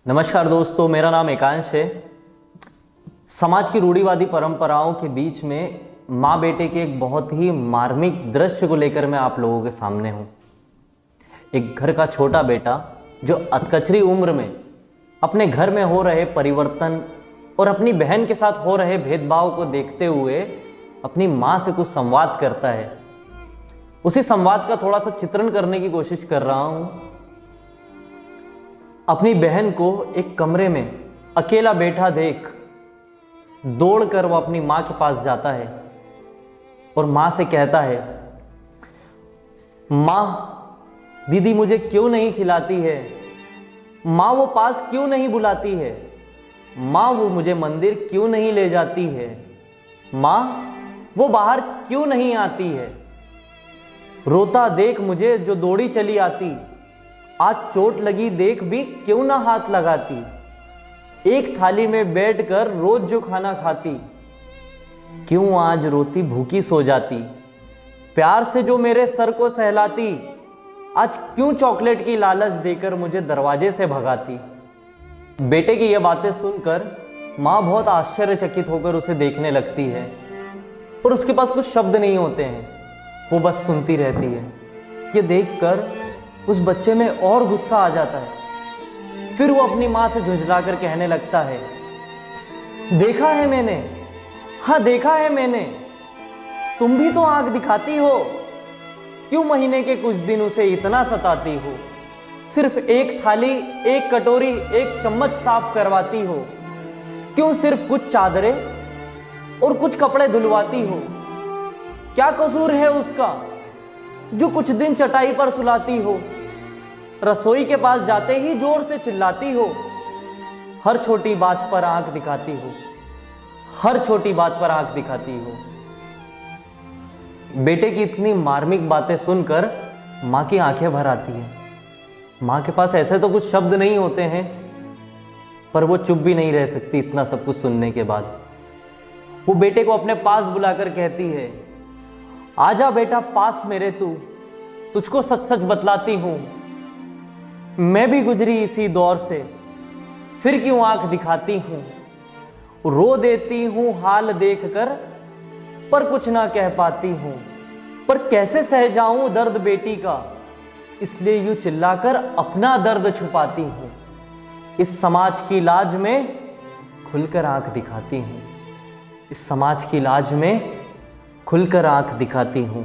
नमस्कार दोस्तों, मेरा नाम एकांश है। समाज की रूढ़िवादी परंपराओं के बीच में माँ बेटे के एक बहुत ही मार्मिक दृश्य को लेकर मैं आप लोगों के सामने हूँ। एक घर का छोटा बेटा जो अधकचरी उम्र में अपने घर में हो रहे परिवर्तन और अपनी बहन के साथ हो रहे भेदभाव को देखते हुए अपनी माँ से कुछ संवाद करता है। उसी संवाद का थोड़ा सा चित्रण करने की कोशिश कर रहा हूँ। अपनी बहन को एक कमरे में अकेला बैठा देख दौड़कर वो अपनी माँ के पास जाता है और माँ से कहता है, माँ दीदी मुझे क्यों नहीं खिलाती है, माँ वो पास क्यों नहीं बुलाती है, माँ वो मुझे मंदिर क्यों नहीं ले जाती है, माँ वो बाहर क्यों नहीं आती है, रोता देख मुझे जो दौड़ी चली आती, आज चोट लगी देख भी क्यों ना हाथ लगाती, एक थाली में बैठकर रोज जो खाना खाती, क्यों आज रोती भूखी सो जाती, प्यार से जो मेरे सर को सहलाती, आज क्यों चॉकलेट की लालच देकर मुझे दरवाजे से भगाती। बेटे की यह बातें सुनकर माँ बहुत आश्चर्यचकित होकर उसे देखने लगती है और उसके पास कुछ शब्द नहीं होते हैं, वो बस सुनती रहती है। ये देखकर उस बच्चे में और गुस्सा आ जाता है। फिर वो अपनी माँ से झुंझलाकर कहने लगता है, देखा है मैंने, हाँ देखा है मैंने, तुम भी तो आंख दिखाती हो, क्यों महीने के कुछ दिन उसे इतना सताती हो, सिर्फ एक थाली, एक कटोरी, एक चम्मच साफ करवाती हो, क्यों सिर्फ कुछ चादरें और कुछ कपड़े धुलवाती हो, क्या कसूर है उसका जो कुछ दिन चटाई पर सुलाती हो, रसोई के पास जाते ही जोर से चिल्लाती हो, हर छोटी बात पर आंख दिखाती हो, हर छोटी बात पर आंख दिखाती हो। बेटे की इतनी मार्मिक बातें सुनकर माँ की आंखें भर आती हैं। माँ के पास ऐसे तो कुछ शब्द नहीं होते हैं, पर वो चुप भी नहीं रह सकती इतना सब कुछ सुनने के बाद। वो बेटे को अपने पास बुलाकर कहती है, आजा बेटा पास मेरे, तुझको सच सच बतलाती हूं, मैं भी गुजरी इसी दौर से, फिर क्यों आंख दिखाती हूं, रो देती हूं हाल देखकर पर कुछ ना कह पाती हूं, पर कैसे सह जाऊं दर्द बेटी का, इसलिए यूं चिल्लाकर अपना दर्द छुपाती हूं, इस समाज की लाज में खुलकर आंख दिखाती हूं, इस समाज की लाज में खुलकर आंख दिखाती हूं।